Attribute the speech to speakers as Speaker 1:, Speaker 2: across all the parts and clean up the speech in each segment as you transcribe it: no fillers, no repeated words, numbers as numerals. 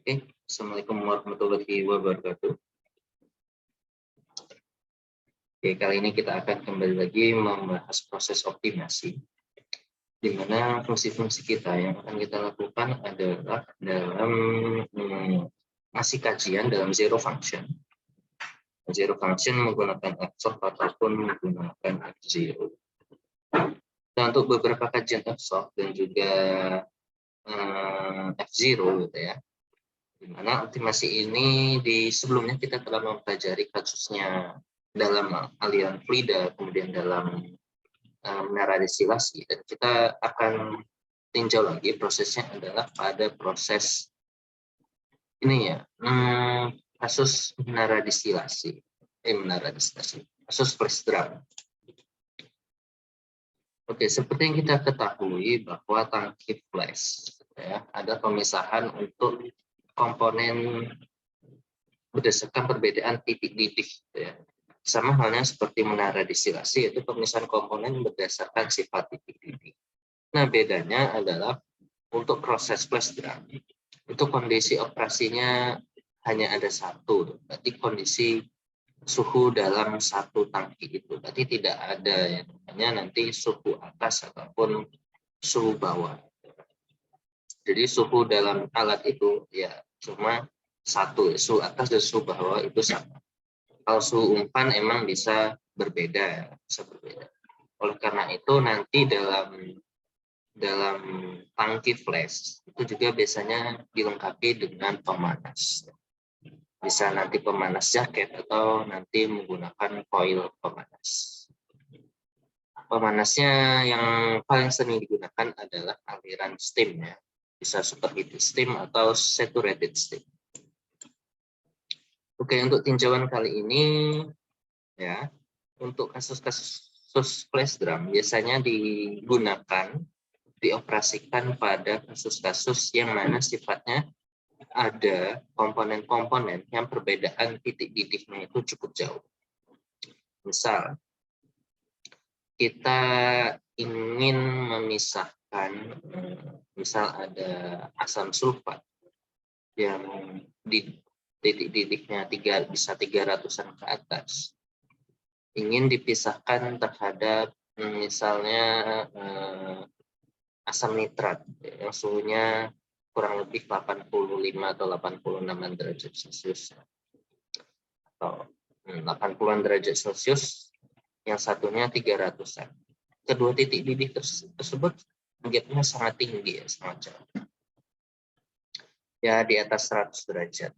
Speaker 1: Oke, Assalamualaikum warahmatullahi wabarakatuh. Oke, kali ini kita akan kembali lagi membahas proses optimasi, di mana fungsi-fungsi kita yang akan kita lakukan adalah dalam ngasih kajian dalam zero function. Zero function menggunakan F-solve ataupun menggunakan F0. Dan untuk beberapa kajian F-solve dan juga F0 gitu ya, dimana optimasi ini sebelumnya kita telah mempelajari kasusnya dalam aliran fluida, kemudian dalam menara destilasi, dan kita akan tinjau lagi prosesnya adalah pada proses ini ya, kasus menara destilasi, kasus flash drum. Oke, seperti yang kita ketahui bahwa tangki flash ya, ada pemisahan untuk komponen berdasarkan perbedaan titik didih ya. Sama halnya seperti menara destilasi, yaitu pemisahan komponen berdasarkan sifat titik didih. Nah, bedanya adalah untuk proses flash drum itu kondisi operasinya hanya ada satu, berarti kondisi suhu dalam satu tangki itu, berarti tidak ada yang namanya nanti suhu atas ataupun suhu bawah. Jadi suhu dalam alat itu ya cuma satu, suhu atas dan suhu bawah itu sama. Kalau suhu umpan emang bisa berbeda. Oleh karena itu nanti dalam tangki flash itu juga biasanya dilengkapi dengan pemanas. Bisa nanti pemanas jaket atau nanti menggunakan coil pemanas. Pemanasnya yang paling sering digunakan adalah aliran steam ya. Bisa superheated steam atau saturated steam. Oke, untuk tinjauan kali ini ya, untuk kasus-kasus flash drum biasanya dioperasikan pada kasus-kasus yang mana sifatnya ada komponen-komponen yang perbedaan titik didihnya itu cukup jauh. Misal, kita ingin memisahkan, misal ada asam sulfat yang di titik didihnya bisa 300-an ke atas, ingin dipisahkan terhadap misalnya asam nitrat yang suhunya kurang lebih 85 atau 86 derajat Celcius atau 80-an derajat Celcius, yang satunya 300-an. Kedua titik didih tersebut gapnya sangat tinggi ya, sangat jauh. Ya, di atas 100 derajat.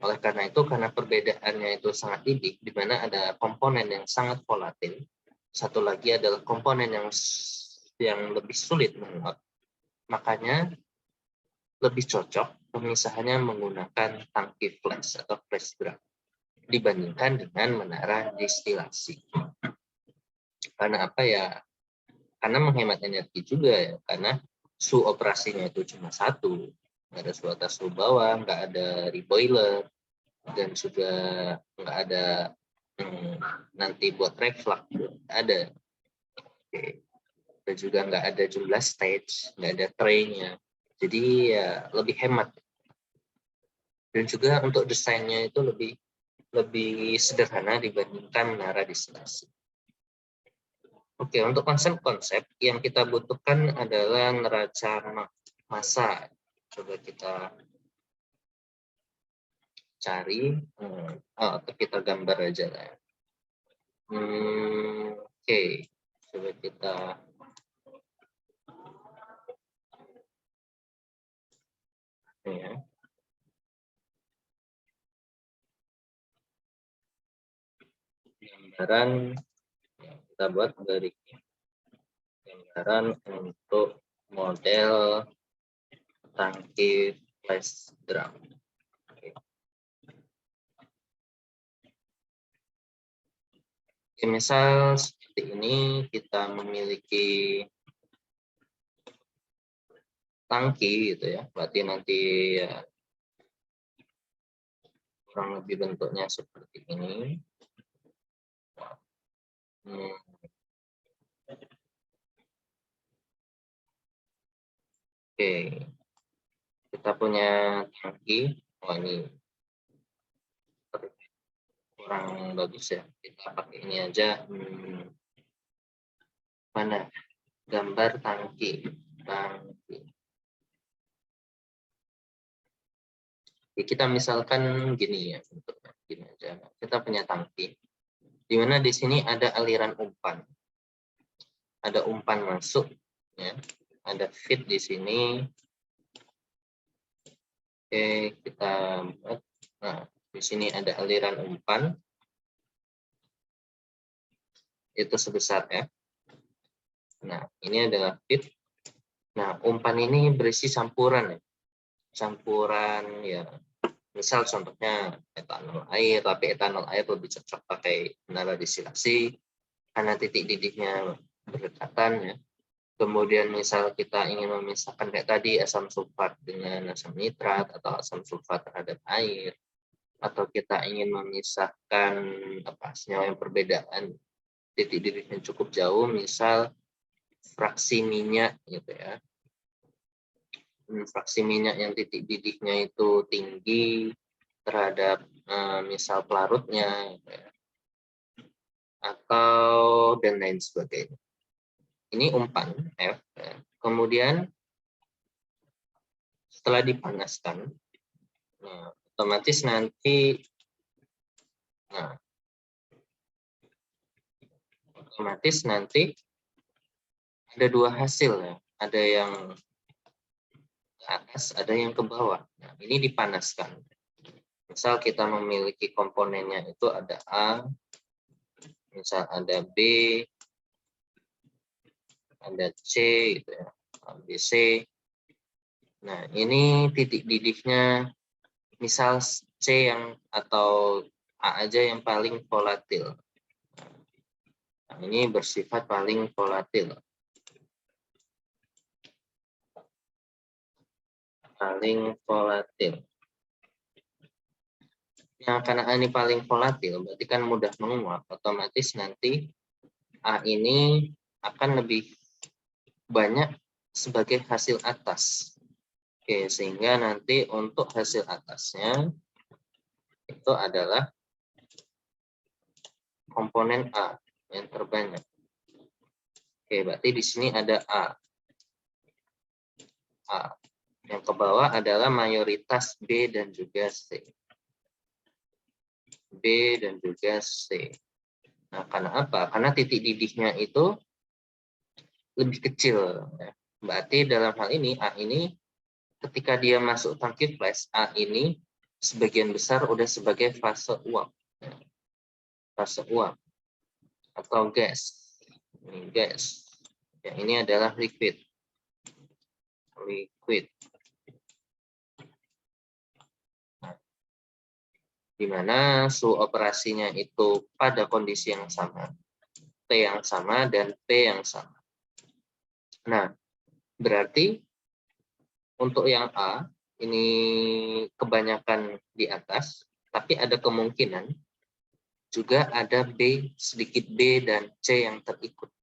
Speaker 1: Oleh karena itu, karena perbedaannya itu sangat tinggi, di mana ada komponen yang sangat volatil, satu lagi adalah komponen yang lebih sulit menguap, makanya lebih cocok pemisahannya menggunakan tangki flash atau flash drum dibandingkan dengan menara destilasi. Karena apa ya? Karena menghemat energi juga ya, karena suhu operasinya itu cuma satu, nggak ada suhu atas suhu bawah, nggak ada reboiler, dan juga nggak ada nanti buat reflux, ada. Oke. Dan juga nggak ada jumlah stage, nggak ada tray-nya, jadi ya lebih hemat. Dan juga untuk desainnya itu lebih sederhana dibandingkan menara destilasi. Oke, untuk konsep-konsep yang kita butuhkan adalah neraca massa. Coba kita cari, atau kita gambar aja lah. Oke, coba kita ya. Gambaran kita buat dari gambaran untuk model tangki flash drum. Oke, misal seperti ini, kita memiliki tangki gitu ya, berarti nanti ya, kurang lebih bentuknya seperti ini. Oke, Kita punya tangki. Oh, ini kurang bagus ya. Kita pakai ini aja. Mana gambar tangki? Ya, kita misalkan gini ya, untuk gini aja. Kita punya tangki, di mana di sini ada aliran umpan, ada umpan masuk, ya, ada feed di sini. Oke, kita buat. Nah, di sini ada aliran umpan, itu sebesar F. Nah, ini adalah feed. Nah, umpan ini berisi campuran, ya. Campuran ya. Misal contohnya etanol air, tapi etanol air lebih cocok pakai menara distilasi karena titik didihnya berdekatan ya. Kemudian misal kita ingin memisahkan kayak tadi asam sulfat dengan asam nitrat atau asam sulfat terhadap air, atau kita ingin memisahkan senyawa yang perbedaan titik didihnya cukup jauh, misal fraksi minyak gitu ya. Fraksi minyak yang titik didihnya itu tinggi terhadap misal pelarutnya gitu ya. Atau dan lain sebagainya. Ini umpan F ya. Kemudian setelah dipanaskan, nah, otomatis nanti ada dua hasil ya, ada yang ke atas, ada yang ke bawah. Nah, ini dipanaskan. Misal kita memiliki komponennya itu ada A, misal ada B, ada C, gitu ya, ABC. Nah, ini titik didihnya, misal C yang atau A aja yang paling volatil. Nah, ini bersifat paling volatil. Nah, karena A ini paling volatil, berarti kan mudah menguap. Otomatis nanti A ini akan lebih banyak sebagai hasil atas. Oke, sehingga nanti untuk hasil atasnya itu adalah komponen A yang terbanyak. Oke, berarti di sini ada A. Yang ke bawah adalah mayoritas B dan juga C. B dan juga C. Nah, karena apa? Karena titik didihnya itu lebih kecil. Berarti dalam hal ini A ini ketika dia masuk tangki flash, A ini sebagian besar udah sebagai fase uap. Fase uap atau gas. Ini gas. Ya, ini adalah liquid. Di mana suhu operasinya itu pada kondisi yang sama, T yang sama dan P yang sama. Nah, berarti untuk yang A ini kebanyakan di atas, tapi ada kemungkinan juga ada B, sedikit B dan C yang terikut.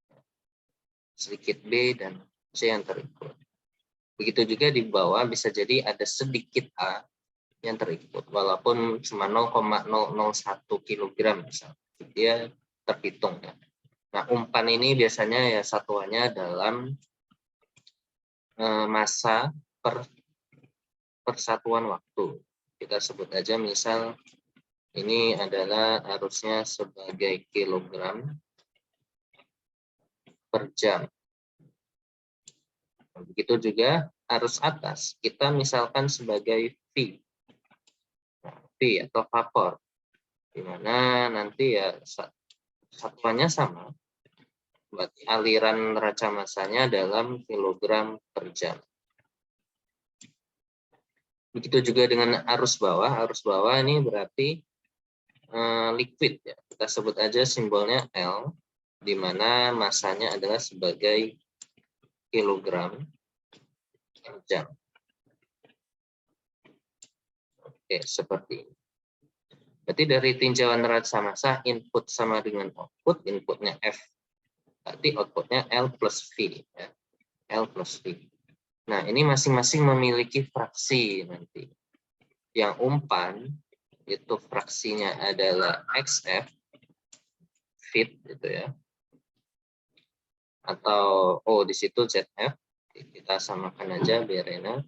Speaker 1: Sedikit B dan C yang terikut. Begitu juga di bawah bisa jadi ada sedikit A yang terikut, walaupun cuma 0,001 kg misalnya. Dia terhitung ya. Nah, umpan ini biasanya ya satuannya dalam massa per persatuan waktu. Kita sebut aja misal ini adalah harusnya sebagai kilogram per jam. Begitu juga arus atas, kita misalkan sebagai V. Nah, V atau vapor. Di mana nanti ya satuannya sama. Berarti aliran neraca massanya dalam kilogram per jam. Begitu juga dengan arus bawah. Arus bawah ini berarti liquid ya. Kita sebut aja simbolnya L, di mana masanya adalah sebagai kilogram per jam. Oke, seperti ini. Berarti dari tinjauan neraca massa, input sama dengan output, inputnya F. Berarti outputnya L plus V. Ya. L plus V. Nah, ini masing-masing memiliki fraksi nanti. Yang umpan itu fraksinya adalah XF fit gitu ya. Atau di situ ZF. Kita samakan aja biar enak.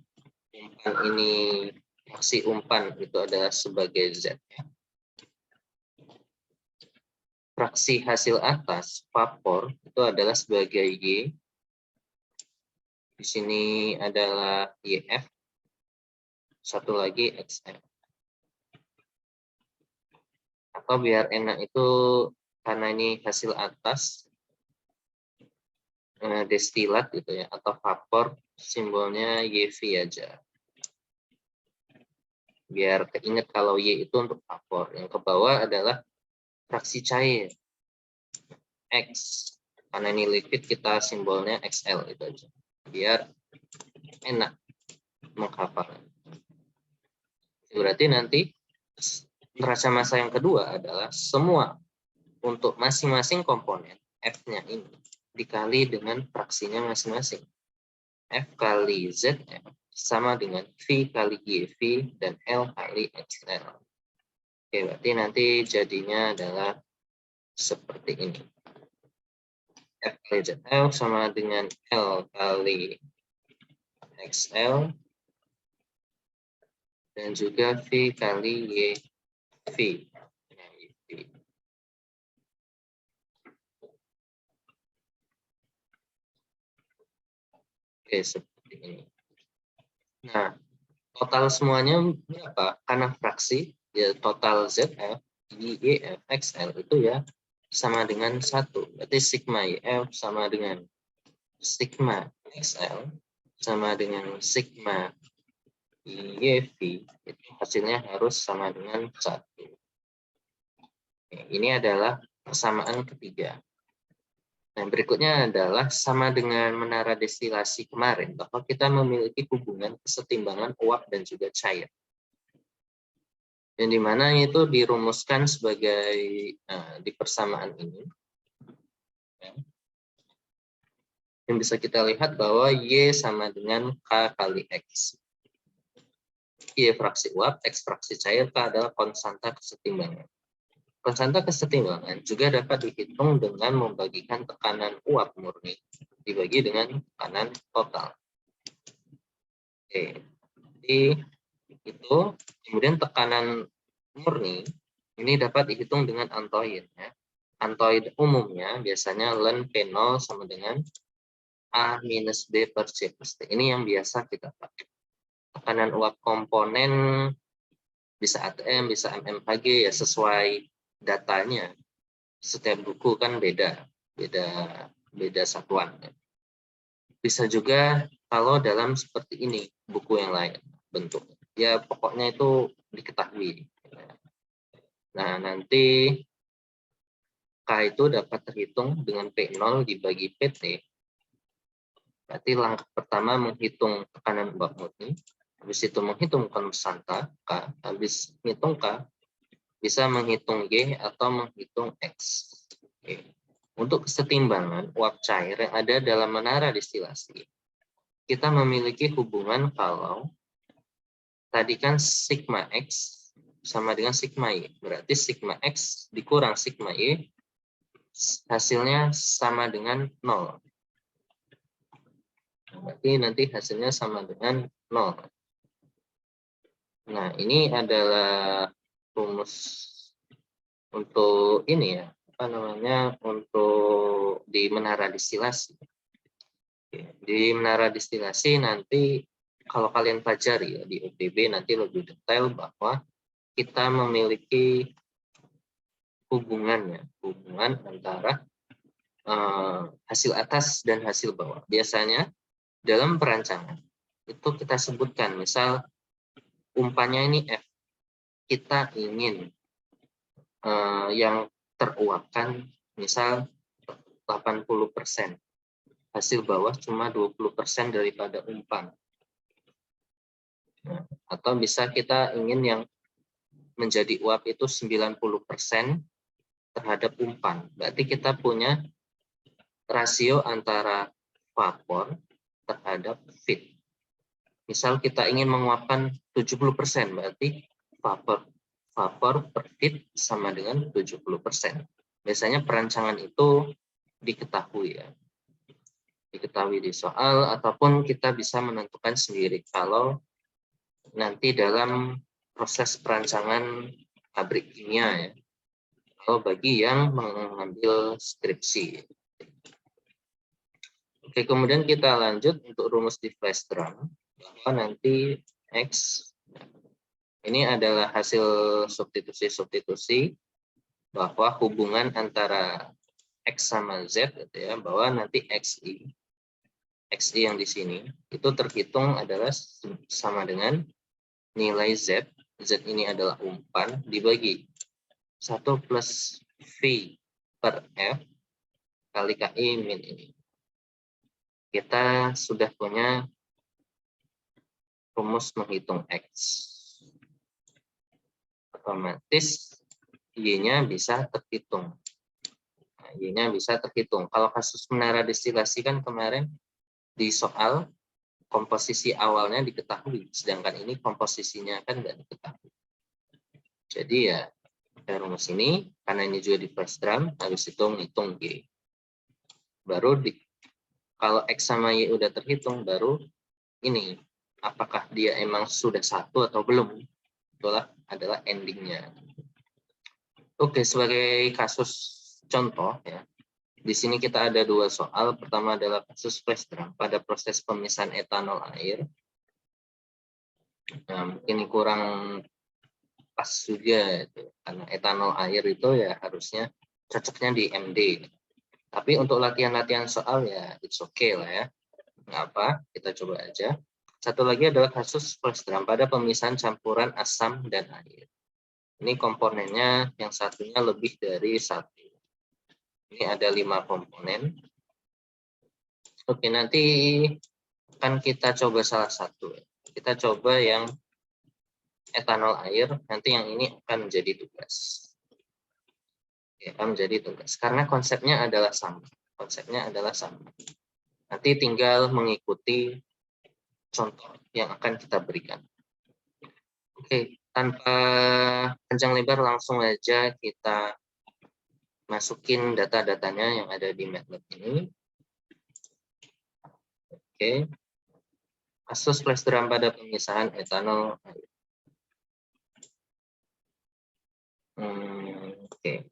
Speaker 1: Umpan ini fraksi umpan itu adalah sebagai ZF. Fraksi hasil atas vapor itu adalah sebagai Y. Di sini adalah YF. Satu lagi XF. Atau biar enak itu karena ini hasil atas destilat gitu ya, atau vapor, simbolnya YV aja. Biar keinget kalau Y itu untuk vapor. Yang ke bawah adalah fraksi cair X. Karena ini liquid kita simbolnya XL itu aja. Biar enak menghafal. Berarti nanti neraca massa yang kedua adalah semua untuk masing-masing komponen F-nya ini dikali dengan fraksinya masing-masing. F kali ZF sama dengan V kali YV dan L kali XL. Oke, berarti nanti jadinya adalah seperti ini. F kali ZF sama dengan L kali XL dan juga V kali YV. Oke, seperti ini. Nah, total semuanya berapa? Karena fraksi, ya total ZF, YF, XL itu ya sama dengan 1. Berarti sigma YF sama dengan sigma XL sama dengan sigma YV. Itu hasilnya harus sama dengan 1. Ini adalah persamaan ketiga. Nah, berikutnya adalah sama dengan menara destilasi kemarin, bahwa kita memiliki hubungan kesetimbangan uap dan juga cair. Yang dimana itu dirumuskan sebagai di persamaan ini. Yang bisa kita lihat bahwa Y sama dengan K kali X. Y fraksi uap, X fraksi cair, K adalah konstanta kesetimbangan. Konstanta kesetimbangan juga dapat dihitung dengan membagikan tekanan uap murni dibagi dengan tekanan total. Oke, jadi itu kemudian tekanan murni ini dapat dihitung dengan antoid. Ya. Antoid umumnya biasanya ln P0 sama dengan A minus B per C plus T. Ini yang biasa kita pakai. Tekanan uap komponen bisa ATM, bisa mmHg ya sesuai datanya. Setiap buku kan beda satuan. Bisa juga kalau dalam seperti ini buku yang lain bentuk. Ya pokoknya itu diketahui. Nah nanti K itu dapat terhitung dengan P0 dibagi PT. Berarti langkah pertama menghitung tekanan uap murni. Habis itu menghitung konstanta K. Habis menghitung K bisa menghitung Y atau menghitung X. Oke. Untuk kesetimbangan uap cair yang ada dalam menara destilasi, kita memiliki hubungan kalau tadi kan sigma X sama dengan sigma Y. Berarti sigma X dikurang sigma Y, hasilnya sama dengan 0. Berarti nanti hasilnya sama dengan 0. Nah, ini adalah rumus untuk ini ya, untuk di menara destilasi. Di menara destilasi nanti kalau kalian pelajari ya di UPB nanti lebih detail bahwa kita memiliki hubungan antara hasil atas dan hasil bawah. Biasanya dalam perancangan itu kita sebutkan misal umpannya ini F. Kita ingin yang teruapkan misal 80%. Hasil bawah cuma 20% daripada umpan. Nah, atau bisa kita ingin yang menjadi uap itu 90% terhadap umpan. Berarti kita punya rasio antara vapor terhadap feed. Misal kita ingin menguapkan 70%, berarti vapor per feet sama dengan 70%. Biasanya perancangan itu diketahui ya. Diketahui di soal, ataupun kita bisa menentukan sendiri kalau nanti dalam proses perancangan pabrik kimia ya. Kalau bagi yang mengambil skripsi. Oke, kemudian kita lanjut untuk rumus di flash drum, bahwa nanti X ini adalah hasil substitusi bahwa hubungan antara X sama Z gitu ya, bahwa nanti XI yang di sini itu terhitung adalah sama dengan nilai Z. Z ini adalah umpan dibagi 1 plus V per F kali KI min ini. Kita sudah punya rumus menghitung X. Otomatis Y-nya bisa terhitung. Nah, Y-nya bisa terhitung. Kalau kasus menara destilasi kan kemarin di soal komposisi awalnya diketahui, sedangkan ini komposisinya kan nggak diketahui. Jadi ya rumus ini, karena ini juga di flash drum, harus hitung Y. Baru kalau X sama Y udah terhitung, baru ini, apakah dia emang sudah satu atau belum. Itulah adalah endingnya. Oke, sebagai kasus contoh ya, di sini kita ada 2 soal. Pertama adalah kasus flash drum pada proses pemisahan etanol air. Nah, mungkin ini kurang pas juga itu, karena etanol air itu ya harusnya cocoknya di MD. Tapi untuk latihan-latihan soal ya it's okay lah ya. Nggak apa, kita coba aja. Satu lagi adalah kasus flash drum pada pemisahan campuran asam dan air. Ini komponennya yang satunya lebih dari 1. Ini ada 5 komponen. Oke, nanti akan kita coba salah satu. Kita coba yang etanol air, nanti yang ini akan menjadi tugas. Oke, akan menjadi tugas. Karena konsepnya adalah sama. Nanti tinggal mengikuti contoh yang akan kita berikan. Oke, tanpa panjang lebar langsung aja kita masukin data-datanya yang ada di MATLAB ini. Oke. Kasus flash drum pada pemisahan etanol air. Oke.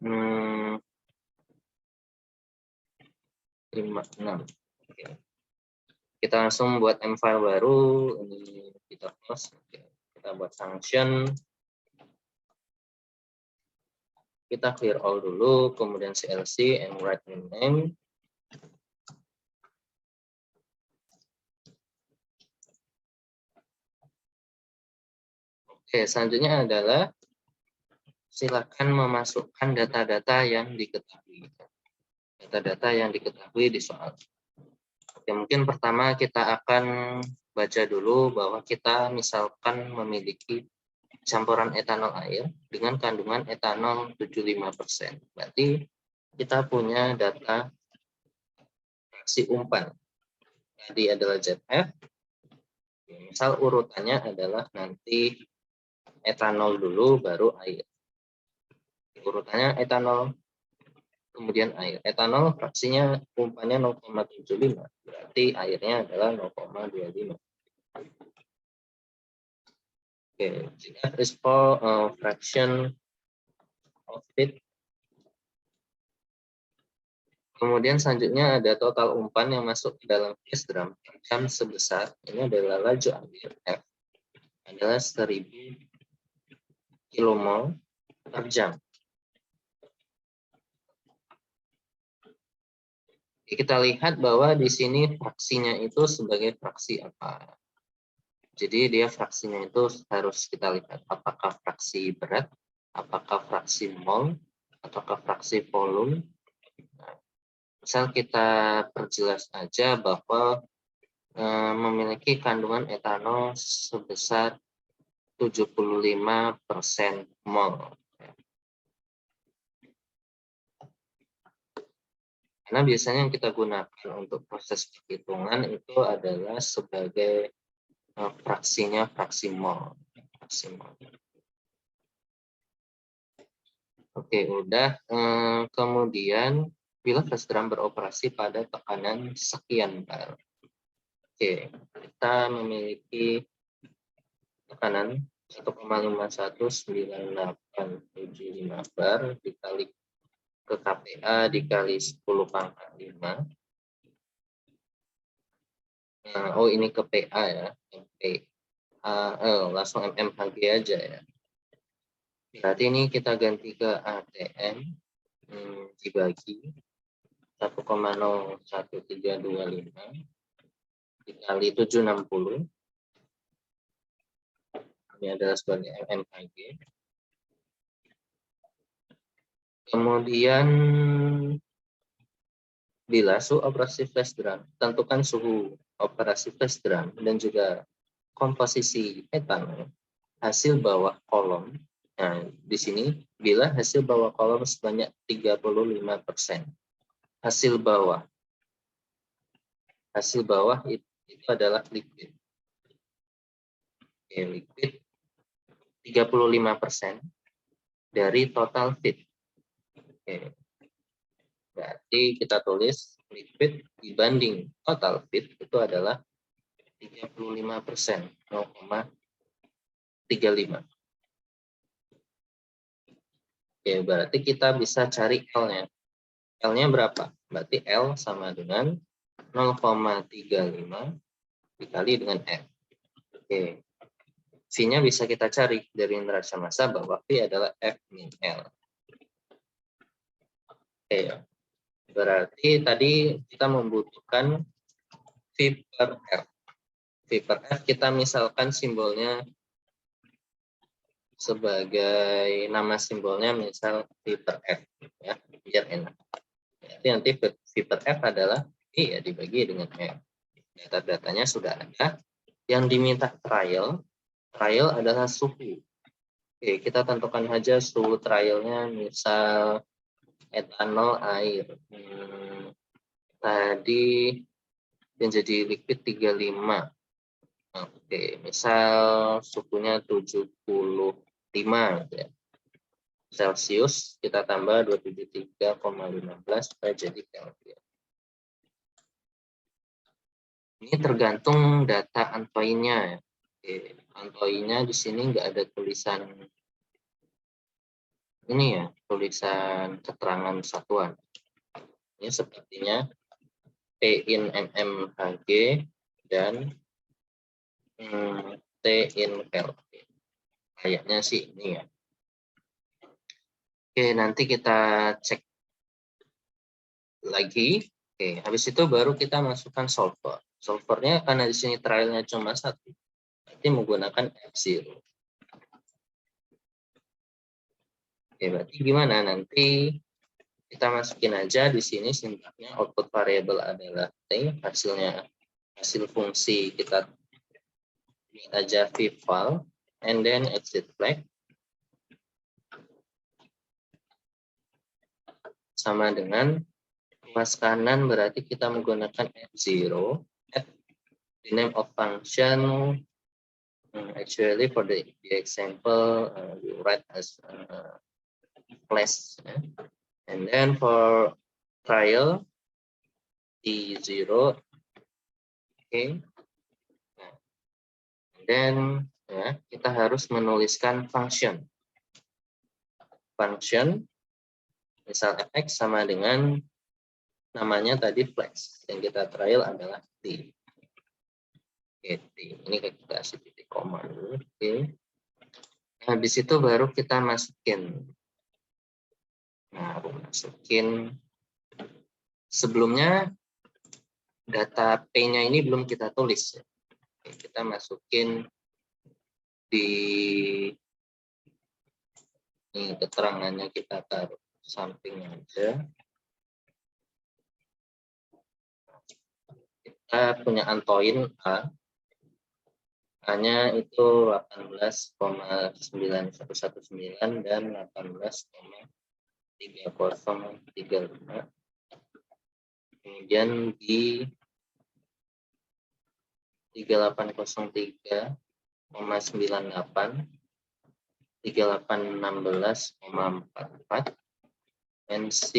Speaker 1: Hmm, 56. Oke. Kita langsung buat M file baru. Ini kita close. Oke. Kita buat function. Kita clear all dulu, kemudian CLC and write new name. Oke, selanjutnya adalah silakan memasukkan data-data yang diketahui. Data-data yang diketahui di soal. Oke, mungkin pertama kita akan baca dulu bahwa kita misalkan memiliki campuran etanol air dengan kandungan etanol 75%. Berarti kita punya data fraksi umpan. Tadi adalah ZF. Misal urutannya adalah nanti etanol dulu baru air. Urutannya etanol kemudian air. Etanol fraksinya umpannya 0,75. Berarti airnya adalah 0,25. Oke, ZF is for fraction of it. Kemudian selanjutnya ada total umpan yang masuk ke dalam flash drum jam sebesar, ini adalah laju air F, adalah 1000 kilomol per jam. Kita lihat bahwa di sini fraksinya itu sebagai fraksi apa. Jadi dia fraksinya itu harus kita lihat apakah fraksi berat, apakah fraksi mol, ataukah fraksi volume. Nah, misal kita perjelas aja bahwa memiliki kandungan etanol sebesar 75% mol. Karena biasanya yang kita gunakan untuk proses perhitungan itu adalah sebagai fraksinya fraksi mol. Oke, udah. Kemudian bila flash drum beroperasi pada tekanan sekian bar. Oke, kita memiliki tekanan 1,51985 bar dikali ke KPA dikali 10 pangkat 5. Nah, oh ini ke PA ya, langsung mmHg aja ya. Berarti ini kita ganti ke ATM dibagi 1,01325 dikali 760. Ini adalah sebagai mmHg. Kemudian bila suhu operasi flash drum, tentukan suhu operasi flash drum dan juga komposisi etanol hasil bawah kolom. Nah, di sini bila hasil bawah kolom sebanyak 35%. Hasil bawah itu adalah liquid. Oke, liquid 35% dari total feed. Oke. Berarti kita tulis liquid dibanding total feed itu adalah 35%, 0,35. Oke, berarti kita bisa cari L-nya. L-nya berapa? Berarti L sama dengan 0,35 dikali dengan F. Oke. V-nya bisa kita cari dari neraca massa bahwa V adalah F min L. Oke. Berarti tadi kita membutuhkan V per R. V per F kita misalkan simbolnya sebagai nama simbolnya misal V per F ya, biar enak. Jadi nanti V per F adalah V ya dibagi dengan F. Data-datanya sudah ada. Yang diminta trial adalah suhu. Oke, kita tentukan saja suhu trialnya misal etanol air. Tadi yang jadi liquid 35. Oke, misal suhunya 75 gitu ya. Celcius kita tambah 273,15 supaya jadi Kelvin. Ini tergantung data antoinnya. Oke, antoinnya di sini nggak ada tulisan ini ya, tulisan keterangan satuan. Ini sepertinya P in mmHg dan T in Kelvin. Kayaknya sih ini ya. Oke, nanti kita cek lagi. Oke, habis itu baru kita masukkan solver. Solvernya karena di sini trialnya cuma 1, nanti menggunakan F0. Oke, berarti gimana? Nanti kita masukin aja di sini sintaknya output variable adalah T, hasil fungsi kita ini aja vval, and then exit flag sama dengan ruas kanan berarti kita menggunakan F0, the name of function. Actually for the example we write as flash, and then for trial T0, okay. And then ya, kita harus menuliskan function misal fx sama dengan namanya tadi flex yang kita trial adalah t. Oke, t. Ini kita kasih titik koma dulu. Oke. Habis itu baru kita masukin. Nah, masukin sebelumnya data P-nya ini belum kita tulis. Oke, kita masukin di ini keterangannya kita taruh samping aja. Kita punya antoin A A-nya itu 18,9119 dan 18,3035. Kemudian di 3803,98, 3816,44, and C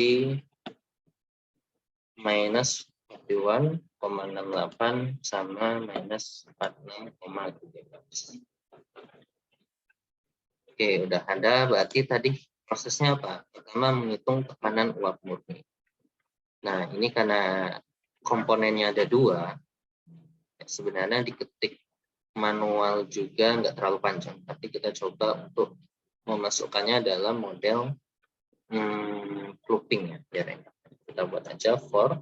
Speaker 1: minus 41,68 sama minus 46,13. Oke, udah ada. Berarti tadi prosesnya apa? Pertama menghitung tekanan uap murni. Nah, ini karena komponennya ada dua, sebenarnya diketik manual juga nggak terlalu panjang, tapi kita coba untuk memasukkannya dalam model looping ya, biar enak. Kita buat aja for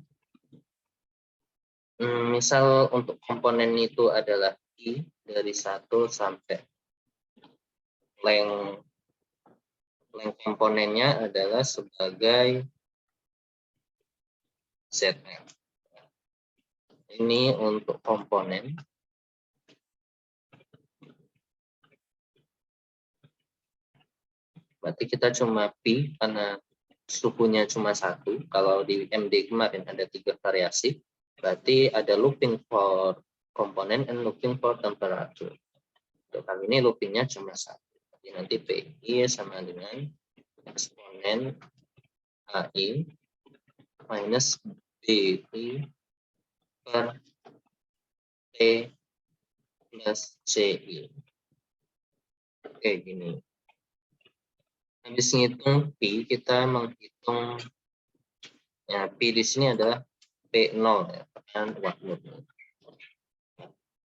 Speaker 1: misal untuk komponen itu adalah I dari 1 sampai length komponennya adalah sebagai ZL. Ini untuk komponen. Berarti kita cuma P karena suhunya cuma 1. Kalau di MD kemarin ada 3 variasi. Berarti ada looping for komponen and looping for temperature. Untuk kali ini loopingnya cuma 1. Jadi nanti PI sama dengan eksponen AI minus BI per T plus CI. Oke, gini. Habis menghitung P, kita menghitung ya, P di sini adalah P0 ya, tekanan uap murni.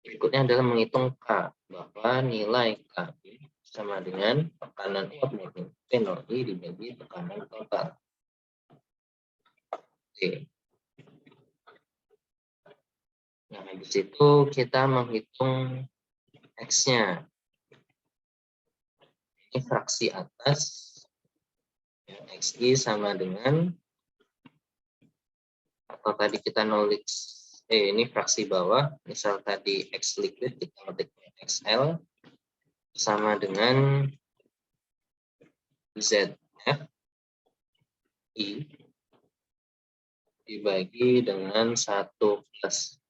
Speaker 1: Berikutnya adalah menghitung K, bahwa nilai K sama dengan tekanan uap murni P0I dibagi tekanan total. Oke. Nah, habis itu kita menghitung X-nya. Ini fraksi atas, ya, XI sama dengan, atau tadi kita nulis, ini fraksi bawah, misal tadi X liquid, kita ngetiknya XL, sama dengan ZF I dibagi dengan 1 plus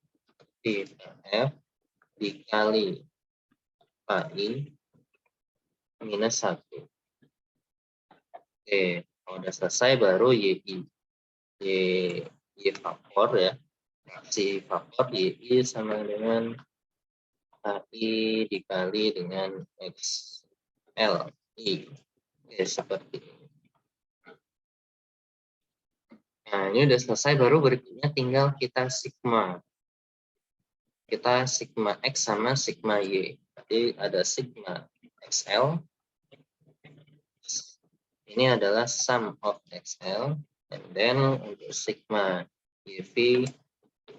Speaker 1: TF dikali KI minus 1. Oke, kalau udah selesai baru YI. Y faktor ya. Fraksi faktor YI sama dengan KI dikali dengan XLI. Oke, seperti ini. Nah, ini udah selesai, baru berikutnya tinggal kita sigma. Kita sigma X sama sigma Y. Jadi ada sigma XL. Ini adalah sum of XL. And then untuk sigma YV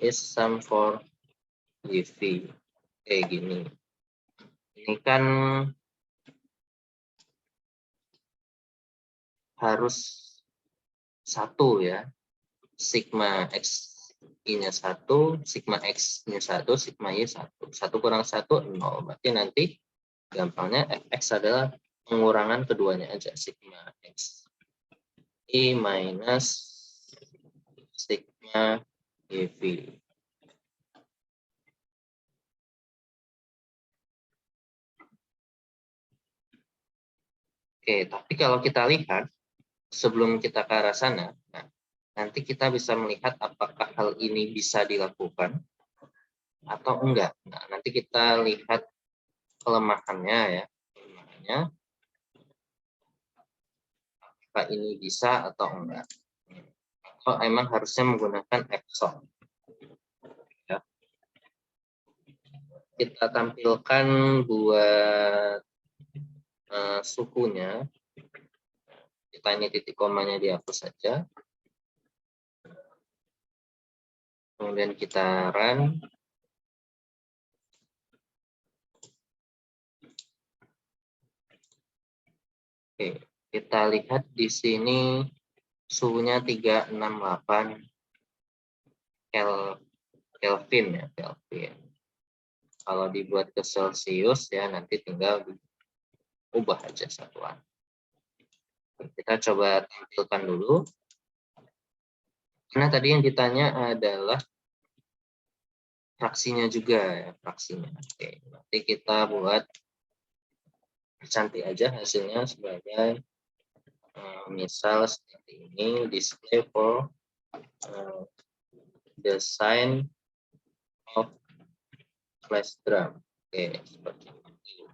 Speaker 1: is sum for YV. Kayak gini. Ini kan harus 1 ya. Sigma X I-nya 1, sigma X-nya 1, sigma Y 1. 1 kurang 1, 0. Berarti nanti gampangnya Fx adalah pengurangan keduanya aja. Sigma X I minus sigma YV. Oke, tapi kalau kita lihat, sebelum kita ke arah sana, nah, nanti kita bisa melihat apakah hal ini bisa dilakukan atau enggak. Nah, nanti kita lihat kelemahannya ya. Kelemahannya apakah ini bisa atau enggak. Atau emang harusnya menggunakan Epson. Ya. Kita tampilkan buat suhunya. Kita ini titik komanya dihapus saja. Kemudian kita run. Oke, kita lihat di sini suhunya 368 Kelvin ya, Kelvin. kalau dibuat ke Celsius ya nanti tinggal ubah aja satuan. Kita coba tampilkan dulu. Karena tadi yang ditanya adalah fraksinya juga ya, fraksinya. Oke, nanti kita buat cantik aja hasilnya sebagai misal seperti ini, display for the sign of flash drum. Oke, seperti itu.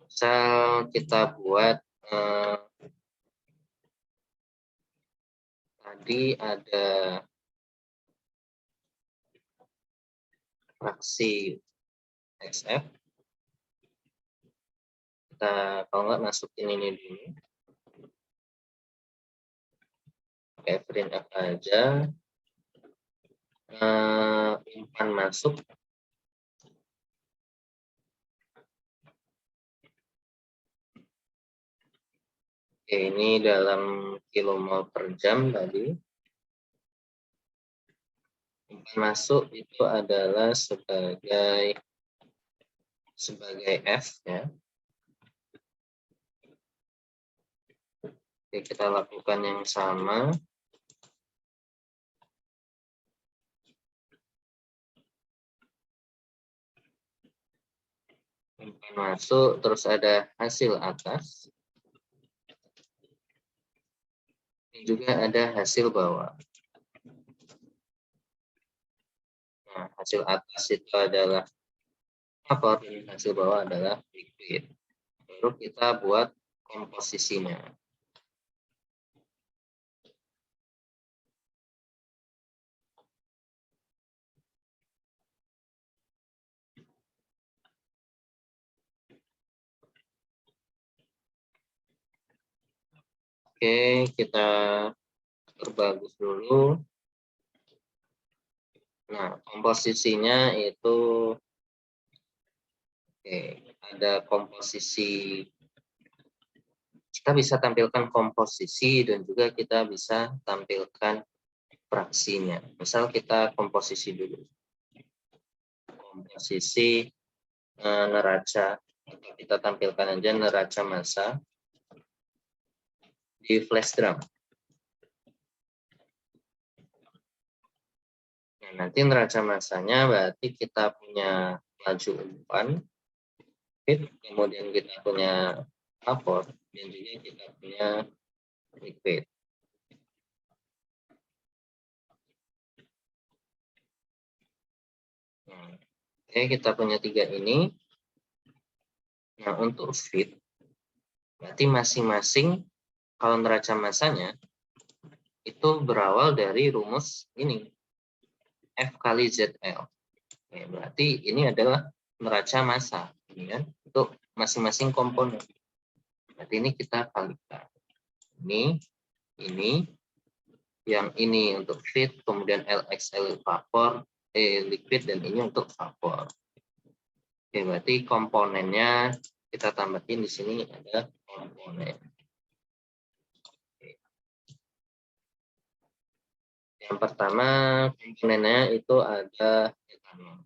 Speaker 1: Misal kita buat tadi ada fraksi XF. Kita kalau nggak masukin ini dulu. Oke, print F aja. Umpan masuk. Oke, ini dalam kilomol per jam tadi. Umpan masuk itu adalah sebagai F ya. Oke, kita lakukan yang sama. Umpan masuk, terus ada hasil atas. Ini juga ada hasil bawah. Nah, hasil atas itu adalah vapor, dan hasil bawah adalah liquid. Baru kita buat komposisinya. Oke, kita perbagus dulu. Nah, komposisinya itu ada komposisi. Kita bisa tampilkan komposisi dan juga kita bisa tampilkan fraksinya. Misal kita komposisi dulu. Komposisi neraca, atau kita tampilkan aja neraca massa di flash drum. Nah, nanti neraca massanya berarti kita punya laju umpan, kemudian kita punya vapor, dan juga kita punya liquid. Nah, oke, kita punya 3 ini. Nah, untuk feed, berarti masing-masing kalau neraca massanya itu berawal dari rumus ini, F kali ZL. Oke, berarti ini adalah neraca massa, ya, untuk masing-masing komponen. Berarti ini kita kalikan. Ini, yang ini untuk feed, kemudian LXL vapor, liquid, dan ini untuk vapor. Oke, berarti komponennya kita tambahin di sini ada komponen. Yang pertama komponennya itu ada etanol.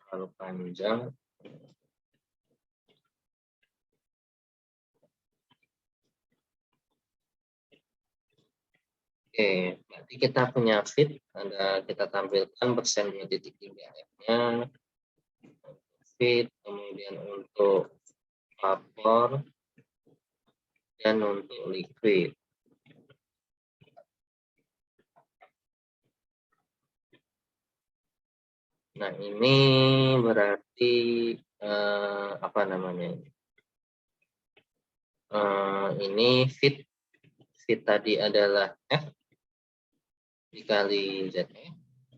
Speaker 1: Terlalu panjang. Oke, berarti kita punya feed, kita tampilkan persen 2.3 F-nya, feed, kemudian untuk vapor, dan untuk liquid. Nah, ini berarti apa namanya? Ini feed tadi adalah F dikali ZE,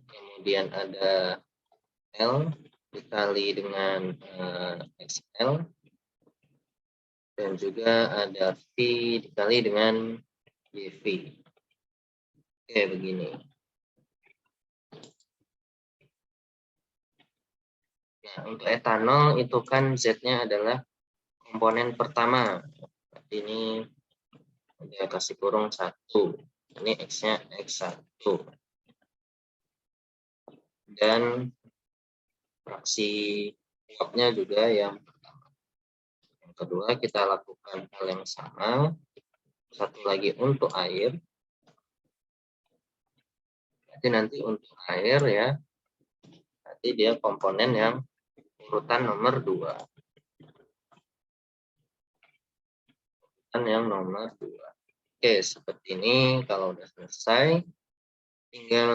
Speaker 1: kemudian ada L dikali dengan XL, dan juga ada V dikali dengan YV. Oke, begini. Nah, untuk etanol itu kan Z-nya adalah komponen pertama. Ini dia kasih kurung 1. Ini X-nya X1. Dan fraksi uapnya juga yang pertama. Yang kedua, kita lakukan hal yang sama. Satu lagi untuk air. Jadi nanti untuk air ya, nanti dia komponen yang urutan nomor 2. Urutan yang nomor 2. Oke, seperti ini. Kalau udah selesai, tinggal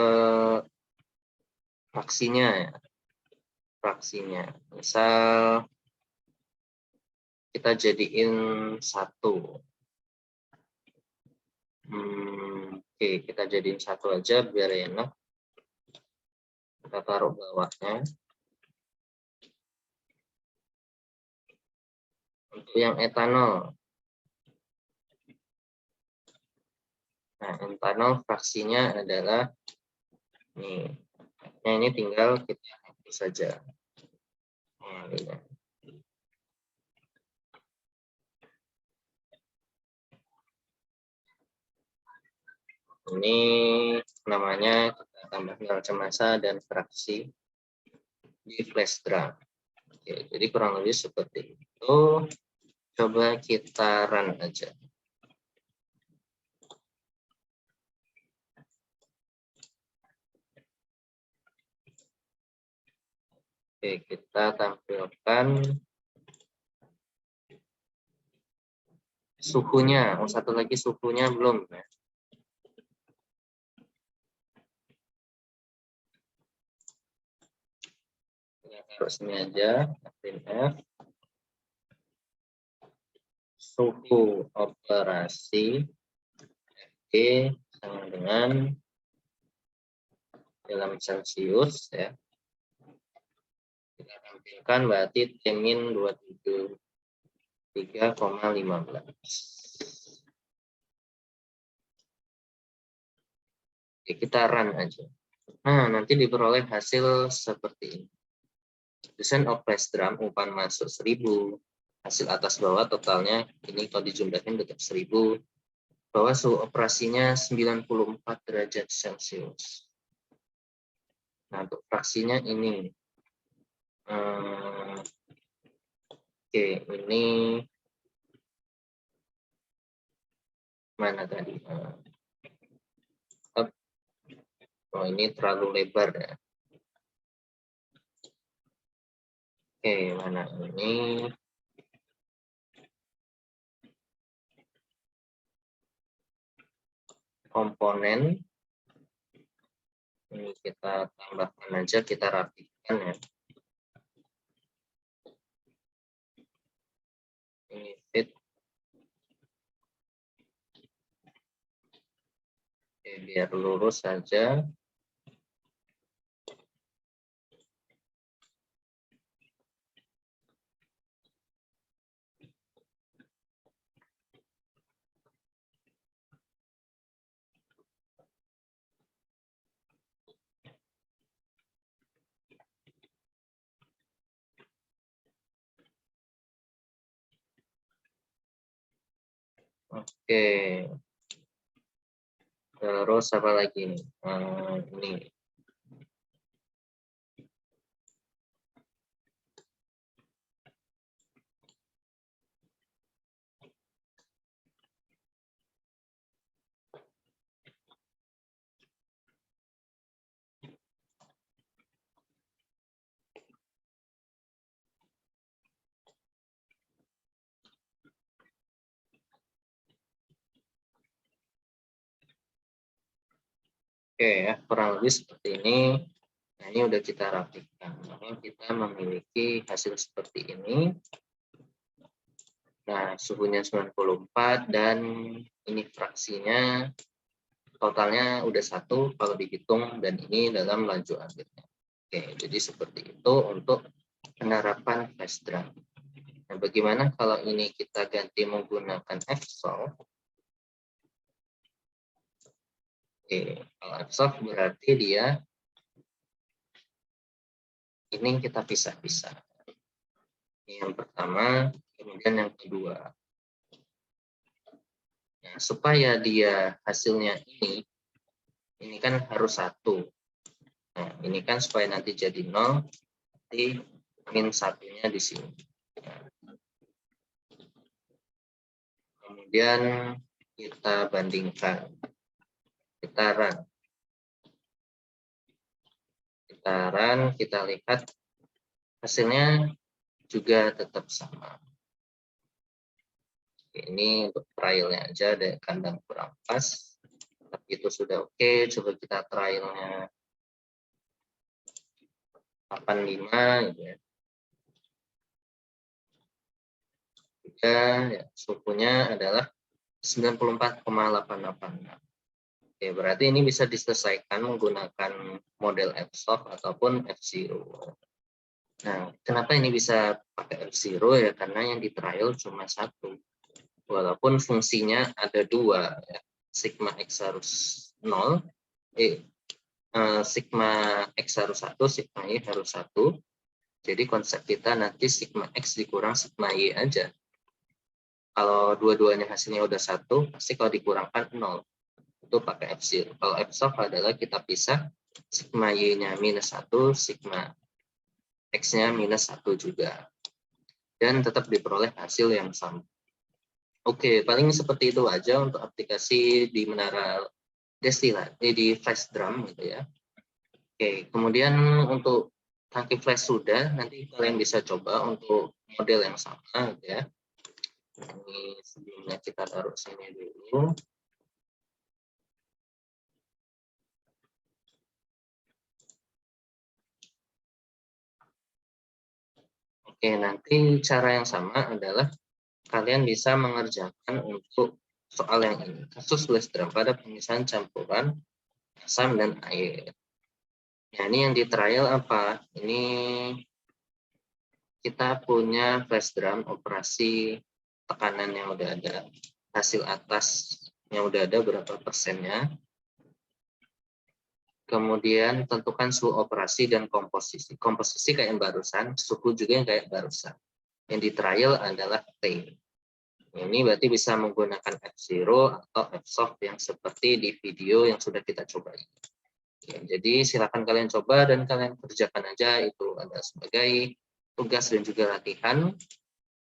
Speaker 1: fraksinya ya. Fraksinya. Misal kita jadiin 1. Oke, kita jadiin 1 aja biar enak. Kita taruh bawahnya. Untuk yang etanol. Nah, etanol fraksinya adalah nih. Nah, ini tinggal kita hapus saja. Ini namanya kita tambah nilai cemasa dan fraksi di flash drum. Oke, jadi kurang lebih seperti itu. Coba kita run aja. Oke, kita tampilkan suhunya. Satu lagi suhunya belum ya. Taruh sini aja, printf. Suhu operasi FD sama dengan dalam Celcius ya. Kita tampilkan berarti T-min 273,15. Oke, kita run aja. Nah, nanti diperoleh hasil seperti ini. Desain of flash drum umpan masuk 1000, hasil atas bawah totalnya ini kalau dijumlahin tetap 1000, bahwa suhu operasinya 94 derajat Celcius. Nah, untuk fraksinya ini. Oke, ini mana tadi? Oh, ini terlalu lebar ya. Oke, mana ini? Komponen. Ini kita tambahkan aja, kita rapikan ya. Ini fit. Oke, biar lurus saja. Oke. Terus apa lagi nih? Ini. Oke ya, kurang lebih seperti ini. Nah, ini udah kita rapikan. Nah, kita memiliki hasil seperti ini. Nah, suhunya 94 dan ini fraksinya totalnya udah 1 kalau dihitung, dan ini dalam laju akhirnya. Oke, jadi seperti itu untuk penerapan flash drum. Nah, bagaimana kalau ini kita ganti menggunakan Fsolve? Oke, kalau Fsolve berarti dia Ini kita pisah-pisah. Ini yang pertama, kemudian yang kedua. Nah, supaya dia hasilnya ini kan harus 1. Nah, ini kan supaya nanti jadi 0, nanti min 1-nya di sini. Kemudian kita bandingkan. Kita run, kita lihat hasilnya juga tetap sama. Ini untuk trialnya aja, ada kandang kurang pas. Tapi itu sudah oke. Coba kita trialnya 85 gitu ya. Juga ya, sukunya adalah 94,886. Oke, berarti ini bisa diselesaikan menggunakan model F-soft ataupun F0. Nah, kenapa ini bisa pakai F0 ya? Karena yang di trial cuma 1. Walaupun fungsinya ada 2 ya. Sigma X harus 0, sigma X harus 1, sigma Y harus 1. Jadi konsep kita nanti sigma X dikurang sigma Y aja. Kalau dua-duanya hasilnya udah 1, pasti kalau dikurangkan 0. Itu pakai F0. Kalau F-soft adalah kita pisah, sigma Y-nya minus 1, sigma X-nya minus 1 juga. Dan tetap diperoleh hasil yang sama. Oke, paling seperti itu aja untuk aplikasi di menara destilat, di flash drum gitu ya. Oke, kemudian untuk tangki flash sudah, nanti kalian bisa coba untuk model yang sama gitu ya. Ini sebelumnya kita taruh sini dulu. Oke, nanti cara yang sama adalah kalian bisa mengerjakan untuk soal yang ini. Kasus flash drum pada pemisahan campuran asam dan air. Nah, ini yang di trial apa? Ini kita punya flash drum operasi tekanan yang udah ada. Hasil atas yang udah ada berapa persennya. Kemudian tentukan suhu operasi dan komposisi. Komposisi kayak yang barusan, suhu juga yang kayak barusan. Yang di trial adalah T. Ini berarti bisa menggunakan F0 atau F-soft yang seperti di video yang sudah kita coba. Ya, jadi silakan kalian coba dan kalian kerjakan aja, itu ada sebagai tugas dan juga latihan.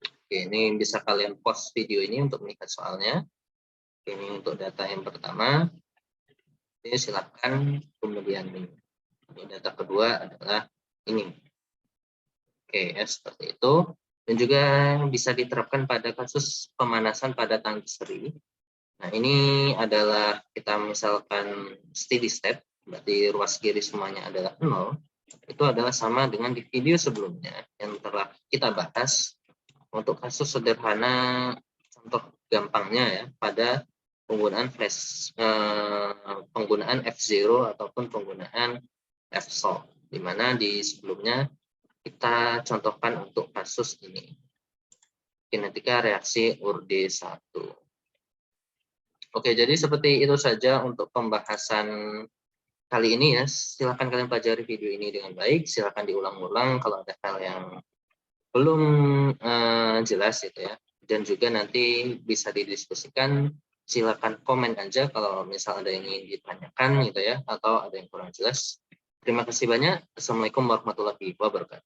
Speaker 1: Oke, ini bisa kalian post video ini untuk melihat soalnya. Ini untuk data yang pertama. Ini silakan, kemudian ini. Data kedua adalah ini. Oke, ya, seperti itu. Dan juga bisa diterapkan pada kasus pemanasan pada tangki seri. Nah, ini adalah kita misalkan steady state, berarti ruas kiri semuanya adalah 0. Itu adalah sama dengan di video sebelumnya yang telah kita bahas untuk kasus sederhana, contoh gampangnya ya, pada penggunaan penggunaan F0 ataupun penggunaan F-soft, di mana di sebelumnya kita contohkan untuk kasus ini. Kinetika reaksi URD 1. Oke, jadi seperti itu saja untuk pembahasan kali ini ya. Silakan kalian pelajari video ini dengan baik. Silakan diulang-ulang kalau ada hal yang belum jelas gitu ya. Dan juga nanti bisa didiskusikan. Silakan komen aja kalau misal ada yang ingin ditanyakan gitu ya, atau ada yang kurang jelas. Terima kasih banyak. Assalamualaikum warahmatullahi wabarakatuh.